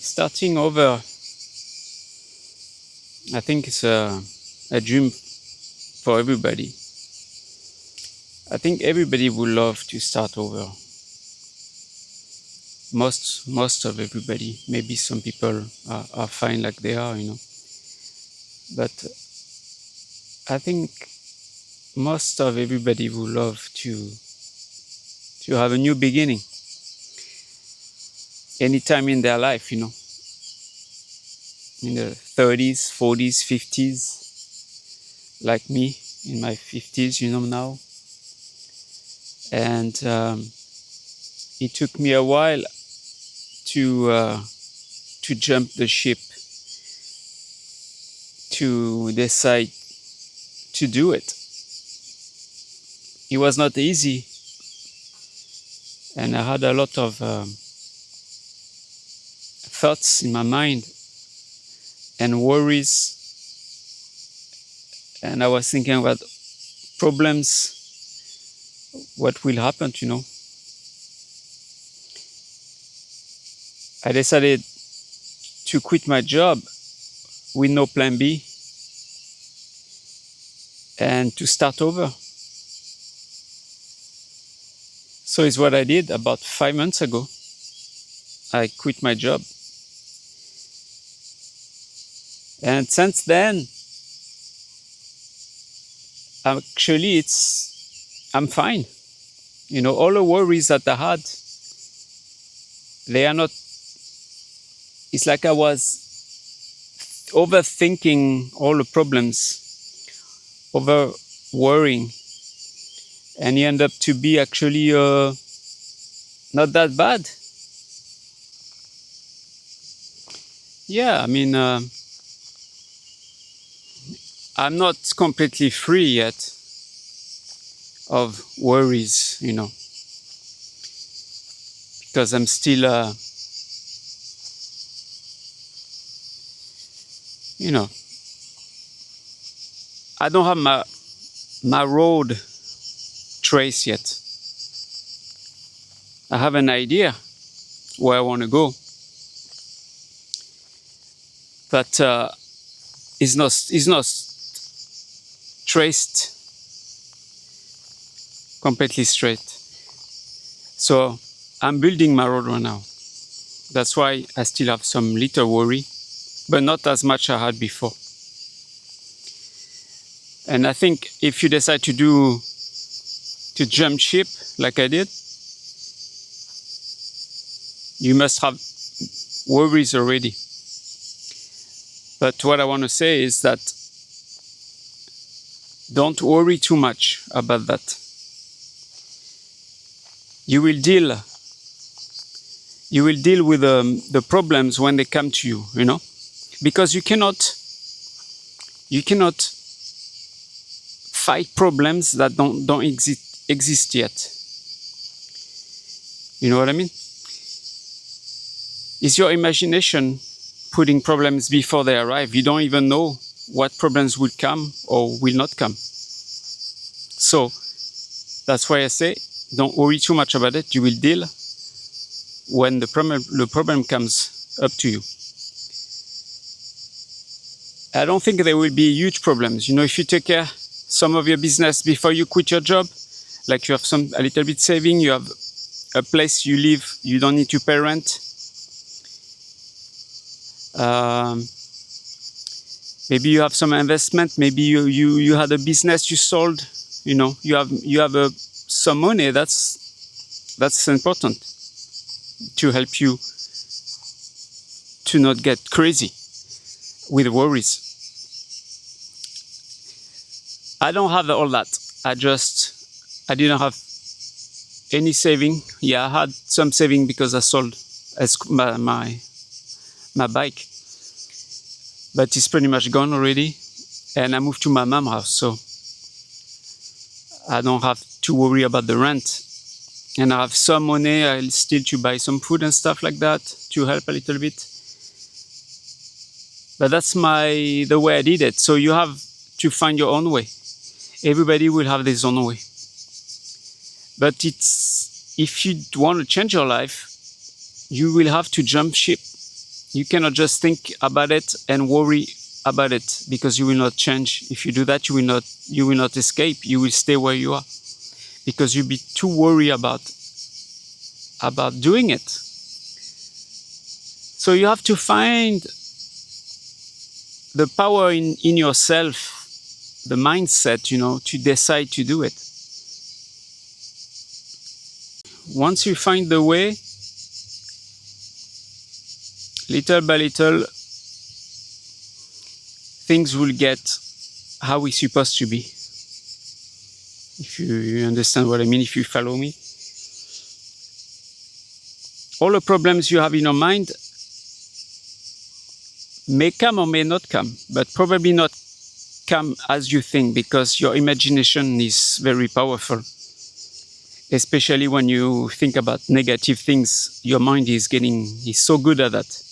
Starting over, I think it's a dream for everybody. I think everybody would love to start over. Most of everybody. Maybe some people are fine like they are, But I think most of everybody would love to have a new beginning anytime in their life, in the 30s, 40s, 50s, like me in my 50s, now. And it took me a while to jump the ship, to decide to do it. It was not easy, and I had a lot of thoughts in my mind and worries, and I was thinking about problems, what will happen, I decided to quit my job with no plan B and to start over. So it's what I did about 5 months ago. I quit my job. And since then, actually I'm fine. All the worries that I had, they are not, it's like I was overthinking all the problems, over worrying, and it ended up to be actually not that bad. Yeah, I'm not completely free yet of worries, because I'm still, I don't have my road trace yet. I have an idea where I want to go, but it's not traced completely straight. So I'm building my road right now. That's why I still have some little worry, but not as much as I had before. And I think if you decide to jump ship like I did, you must have worries already. But what I want to say is that don't worry too much about that. You will deal with the problems when they come to you, because you cannot fight problems that don't exist yet. You know what I mean? It's your imagination putting problems before they arrive. You don't even know what problems will come or will not come. So that's why I say, don't worry too much about it. You will deal when the problem comes up to you. I don't think there will be huge problems. If you take care some of your business before you quit your job, like you have a little bit saving, you have a place you live, you don't need to pay rent. Maybe you have some investment. Maybe you had a business you sold. You have some money. That's important to help you to not get crazy with worries. I don't have all that. I didn't have any saving. Yeah, I had some saving because I sold my bike, but it's pretty much gone already, and I moved to my mom's house, so I don't have to worry about the rent, and I have some money. I'll still to buy some food and stuff like that to help a little bit, but that's the way I did it. So you have to find your own way. Everybody will have their own way, but if you want to change your life, you will have to jump ship. You cannot just think about it and worry about it, because you will not change. If you do that, you will not escape. You will stay where you are, because you'll be too worried about doing it. So you have to find the power in yourself, the mindset, to decide to do it. Once you find the way, little by little, things will get how it's supposed to be. If you understand what I mean, if you follow me. All the problems you have in your mind may come or may not come, but probably not come as you think, because your imagination is very powerful. Especially when you think about negative things, your mind is so good at that.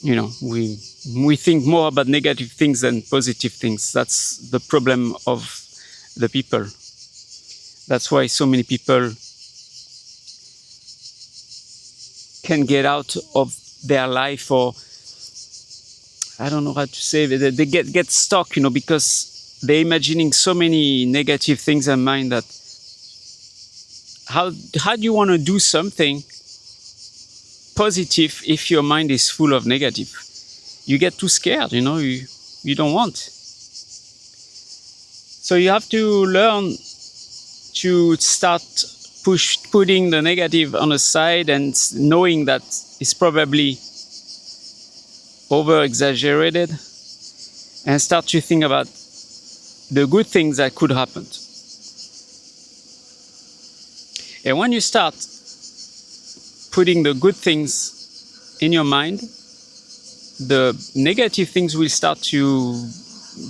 We think more about negative things than positive things. That's the problem of the people. That's why so many people can get out of their life, or I don't know how to say it. They get stuck, because they're imagining so many negative things in mind that how do you want to do something positive if your mind is full of negative? You get too scared, you don't want. So you have to learn to start putting the negative on the side, and knowing that it's probably over exaggerated, and start to think about the good things that could happen. And when you start putting the good things in your mind, the negative things will start to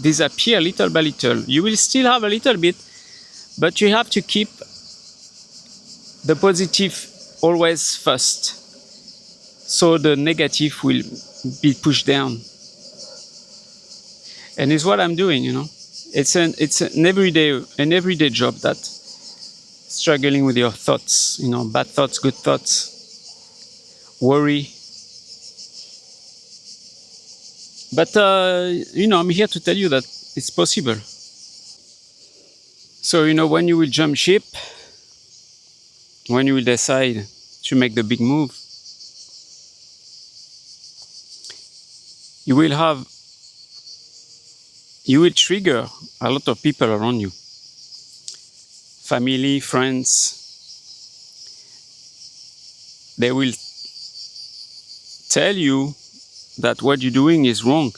disappear little by little. You will still have a little bit, but you have to keep the positive always first, so the negative will be pushed down. And it's what I'm doing, It's an everyday job, that struggling with your thoughts, bad thoughts, good thoughts, worry. But I'm here to tell you that it's possible. So when you will jump ship, when you will decide to make the big move, you will trigger a lot of people around you. Family, friends. They will tell you that what you're doing is wrong.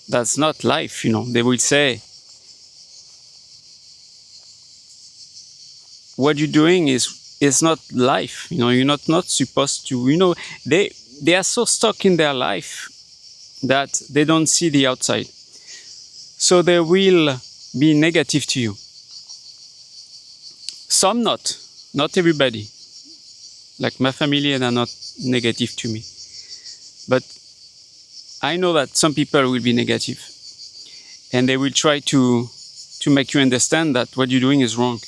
That's not life, They will say, what you're doing is not life. You're not supposed to. They are so stuck in their life that they don't see the outside. So they will be negative to you. Some not everybody. Like my family, they're not negative to me. But I know that some people will be negative, and they will try to make you understand that what you're doing is wrong.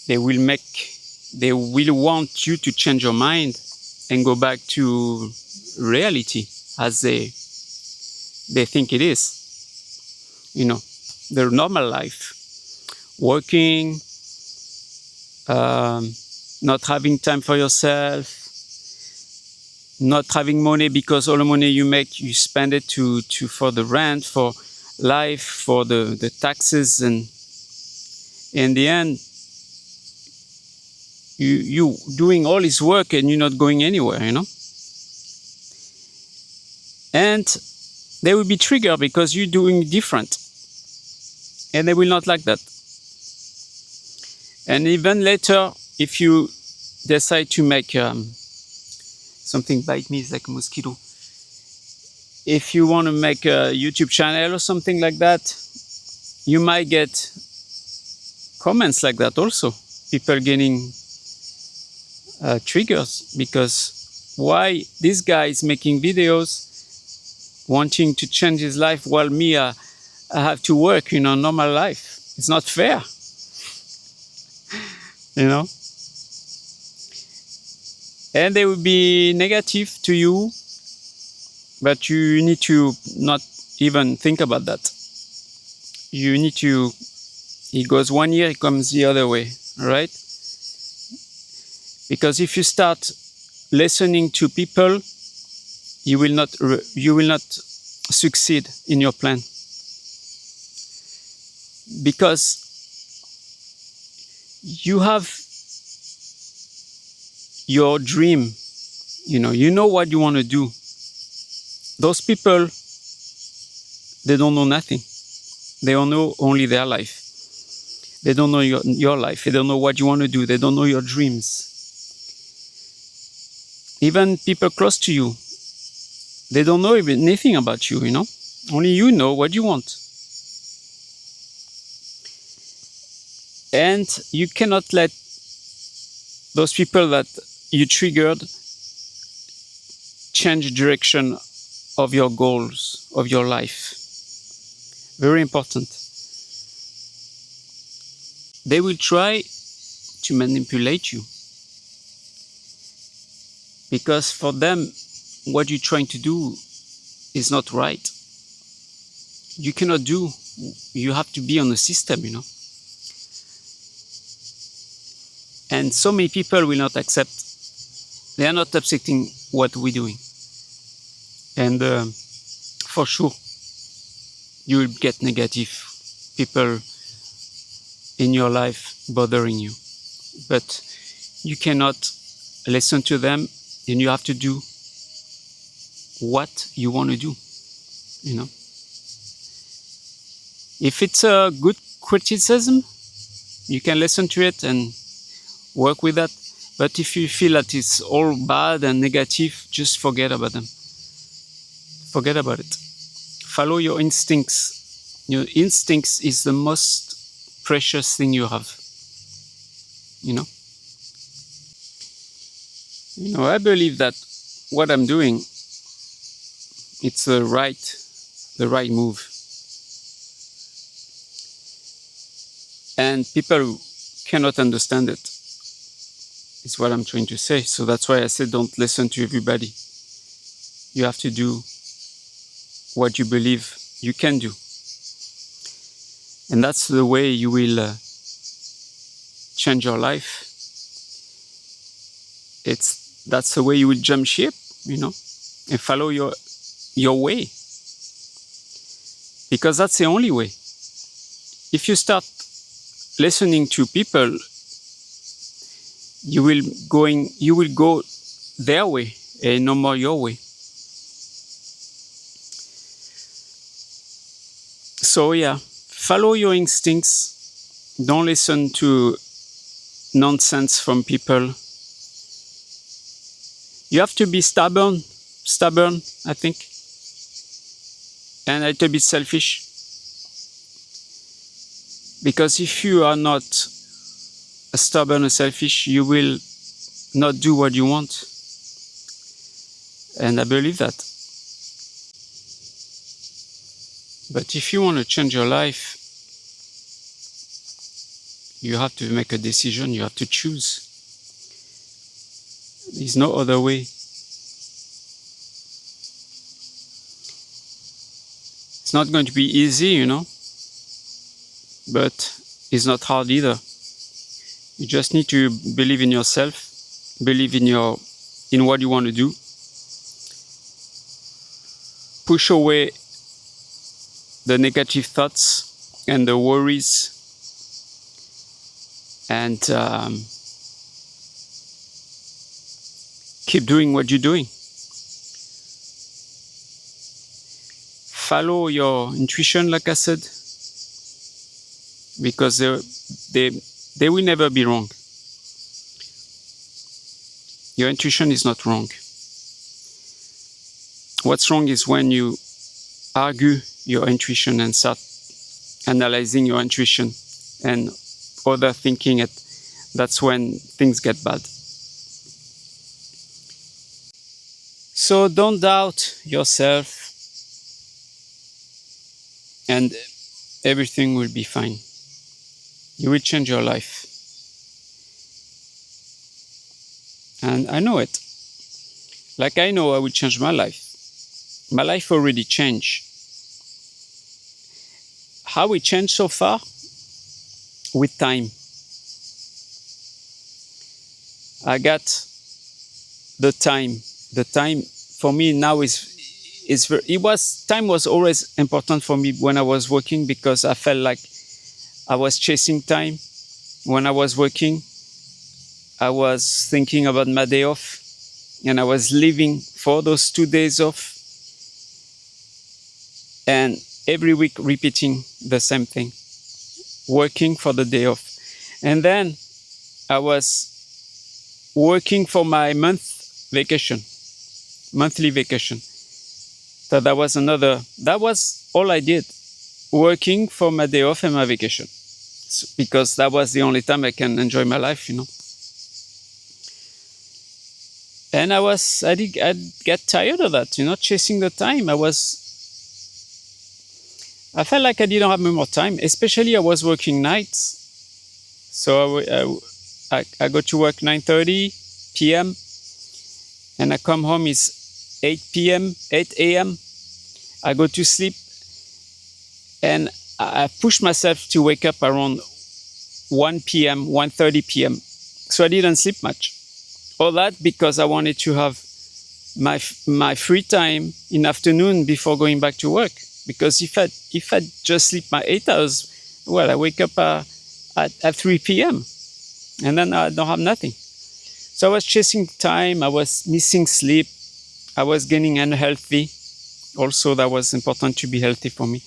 They will want you to change your mind and go back to reality as they think it is. Their normal life. Working, not having time for yourself, not having money, because all the money you make, you spend it for the rent, for life, for the taxes, and in the end, you doing all this work and you're not going anywhere, And they will be triggered because you're doing different, and they will not like that. And even later, if you decide to make something bite me, it's like a mosquito. If you want to make a YouTube channel or something like that, you might get comments like that also. People getting triggers, because why this guy is making videos wanting to change his life while me, I have to work, normal life. It's not fair. and they will be negative to you, but you need to not even think about that. You need to, it goes one year, it comes the other way, all right? Because if you start listening to people, you will not succeed in your plan. Because you have your dream, you know what you want to do. Those people, they don't know nothing. They don't know only their life. They don't know your life. They don't know what you want to do. They don't know your dreams. Even people close to you, they don't know even anything about you, Only you know what you want. And you cannot let those people that you triggered change direction of your goals, of your life. Very important. They will try to manipulate you. Because for them, what you're trying to do is not right. You cannot do, you have to be on a system, And so many people will not accept, they are not accepting what we're doing. And for sure, you will get negative people in your life bothering you. But you cannot listen to them, and you have to do what you want to do, If it's a good criticism, you can listen to it and work with that. But if you feel that it's all bad and negative, just forget about them. Forget about it. Follow your instincts. Your instincts is the most precious thing you have. I believe that what I'm doing, it's the right move. And people cannot understand it. It's what I'm trying to say. So that's why I said don't listen to everybody. You have to do what you believe you can do. And that's the way you will change your life. That's the way you will jump ship, and follow your way. Because that's the only way. If you start listening to people, you will go their way and no more your way. So yeah, follow your instincts. Don't listen to nonsense from people. You have to be stubborn, I think, and a little bit selfish. Because if you are not stubborn and selfish, you will not do what you want. And I believe that. But if you want to change your life, you have to make a decision, you have to choose. There's no other way. It's not going to be easy, but it's not hard either. You just need to believe in yourself, believe in what you want to do. Push away the negative thoughts and the worries, and keep doing what you're doing. Follow your intuition, like I said, because they will never be wrong. Your intuition is not wrong. What's wrong is when you argue your intuition and start analyzing your intuition and overthinking it. That's when things get bad. So don't doubt yourself, and everything will be fine. You will change your life. And I know it. Like I know I will change my life. My life already changed. How it changed so far? With time. I got the time. The time for me now is very, time was always important for me when I was working, because I felt like I was chasing time. When I was working, I was thinking about my day off, and I was living for those 2 days off, and every week repeating the same thing, working for the day off. And then I was working for my monthly vacation. So that was all I did, working for my day off and my vacation, because that was the only time I can enjoy my life, And I'd get tired of that, chasing the time. I felt like I didn't have more time, especially I was working nights. So I go to work 9:30 p.m. and I come home is 8 a.m. I go to sleep, and I push myself to wake up around 1 p.m., 1:30 p.m. So I didn't sleep much. All that because I wanted to have my free time in afternoon before going back to work. Because if I just sleep my 8 hours, well, I wake up at 3 p.m. and then I don't have nothing. So I was chasing time. I was missing sleep. I was getting unhealthy. Also, that was important to be healthy for me.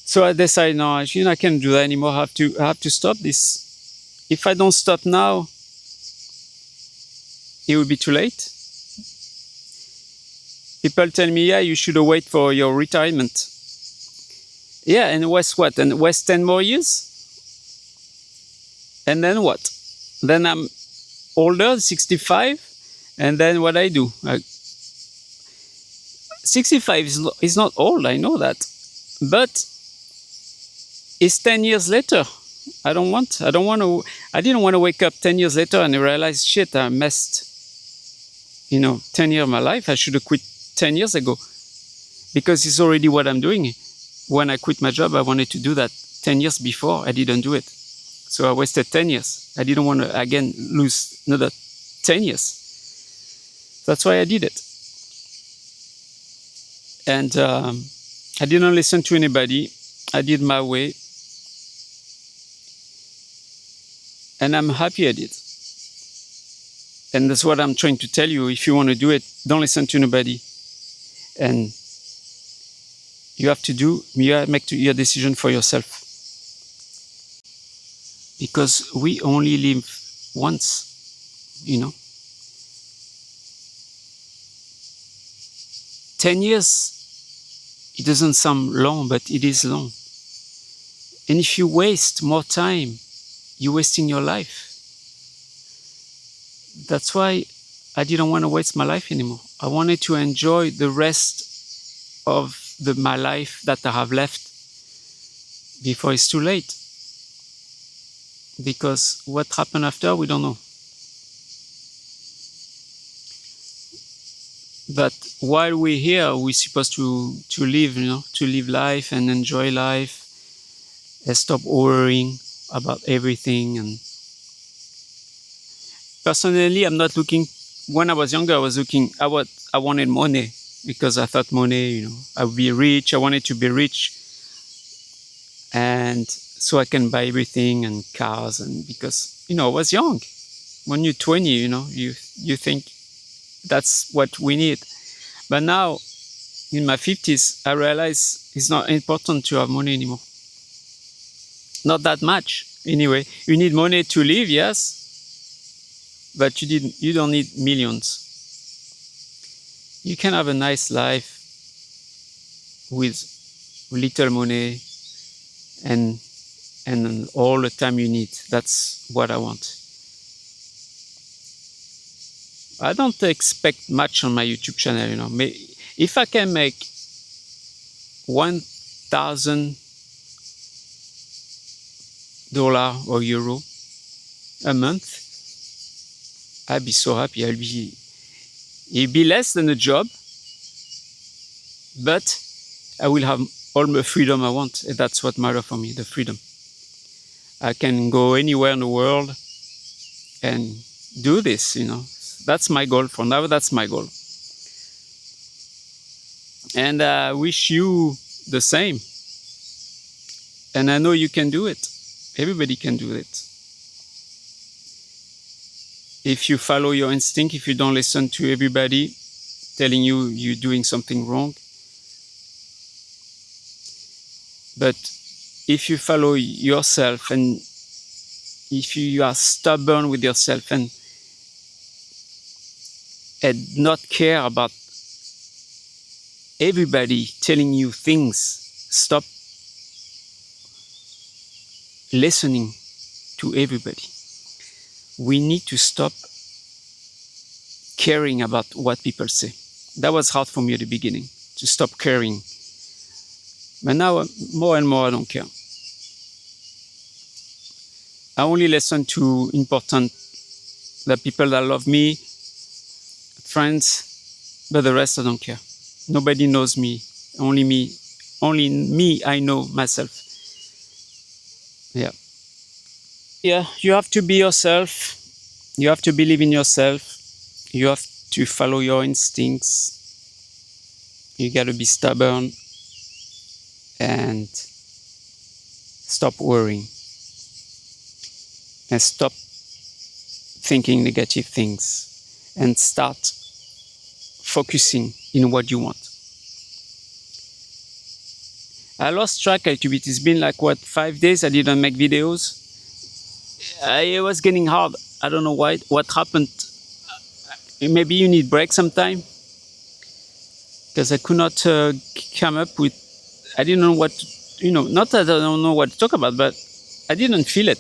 So I decided, no, I can't do that anymore. I have to stop this. If I don't stop now, it will be too late. People tell me, yeah, you should wait for your retirement. Yeah, and waste what? And waste 10 more years? And then what? Then I'm older, 65, and then what I do? 65 is not old, I know that. But it's 10 years later. I didn't want to wake up 10 years later and realize, shit, I missed, 10 years of my life. I should have quit 10 years ago, because it's already what I'm doing. When I quit my job, I wanted to do that 10 years before. I didn't do it. So I wasted 10 years. I didn't want to, again, lose another 10 years. That's why I did it. And I didn't listen to anybody. I did my way. And I'm happy I did. And that's what I'm trying to tell you. If you want to do it, don't listen to nobody. And you have to make your decision for yourself. Because we only live once, 10 years, it doesn't sound long, but it is long. And if you waste more time, you're wasting your life. That's why I didn't want to waste my life anymore. I wanted to enjoy the rest of my life that I have left before it's too late. Because what happened after, we don't know. But while we're here, we're supposed to live, to live life and enjoy life, and stop worrying about everything. And personally, I'm not looking. When I was younger, I wanted money, because I thought money, I would be rich. I wanted to be rich, and so I can buy everything and cars. And because I was young. When you're 20, you think that's what we need. But now, in my 50s, I realize it's not important to have money anymore. Not that much, anyway. You need money to live, yes, but you don't need millions. You can have a nice life with little money and all the time you need. That's what I want. I don't expect much on my YouTube channel, If I can make $1,000 or euro a month, I'd be so happy. It'd be less than a job, but I will have all the freedom I want. And that's what matters for me, the freedom. I can go anywhere in the world and do this, That's my goal for now. That's my goal. And I wish you the same. And I know you can do it. Everybody can do it. If you follow your instinct, if you don't listen to everybody telling you you're doing something wrong. But if you follow yourself, and if you are stubborn with yourself and not care about everybody telling you things, stop listening to everybody. We need to stop caring about what people say. That was hard for me at the beginning, to stop caring. But now, more and more, I don't care. I only listen to the people that love me, friends, but the rest I don't care. Nobody knows me. Only me, I know myself. Yeah. Yeah, you have to be yourself. You have to believe in yourself. You have to follow your instincts. You gotta be stubborn and stop worrying. And stop thinking negative things and start focusing in what you want. I lost track a little bit. It's been 5 days I didn't make videos. It was getting hard. I don't know why. What happened? Maybe you need break sometime. Because I could not come up with. I didn't know what. Not that I don't know what to talk about, but I didn't feel it.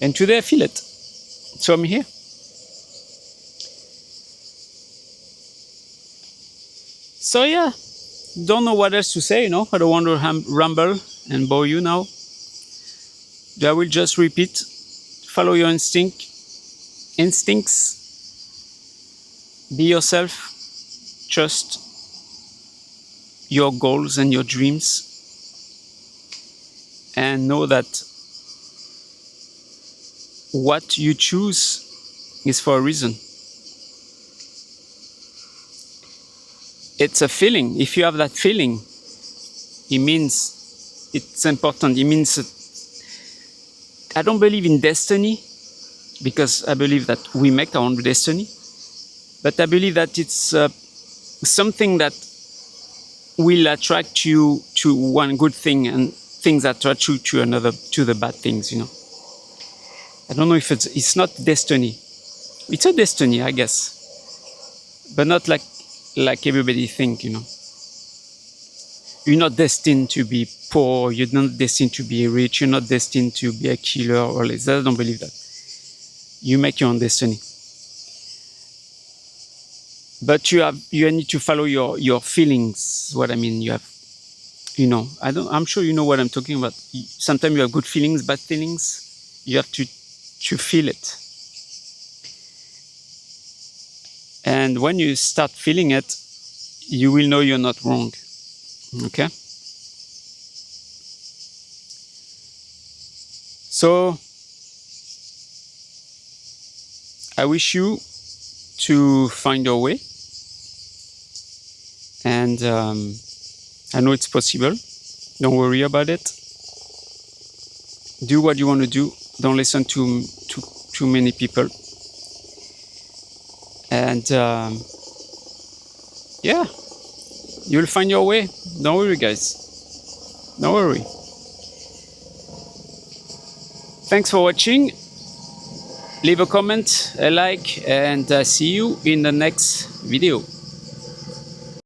And today I feel it. So I'm here. So yeah, don't know what else to say, I don't want to ramble and bore you now. I will just repeat, follow your instincts, be yourself, trust your goals and your dreams, and know that what you choose is for a reason. It's a feeling. If you have that feeling, it means it's important. It means I don't believe in destiny, because I believe that we make our own destiny. But I believe that it's something that will attract you to one good thing, and things that attract you to another, to the bad things, I don't know if it's not destiny. It's a destiny, I guess. But not like everybody think, You're not destined to be poor. You're not destined to be rich. You're not destined to be a killer or less. I don't believe that. You make your own destiny. But you need to follow your feelings. What I mean, you have, I'm sure you know what I'm talking about. Sometimes you have good feelings, bad feelings. You have to feel it. And when you start feeling it, you will know you're not wrong. Okay? So, I wish you to find your way. And I know it's possible. Don't worry about it. Do what you want to do. Don't listen to too many people. And yeah, you'll find your way. Don't worry, guys. Don't worry. Thanks for watching. Leave a comment, a like, and see you in the next video.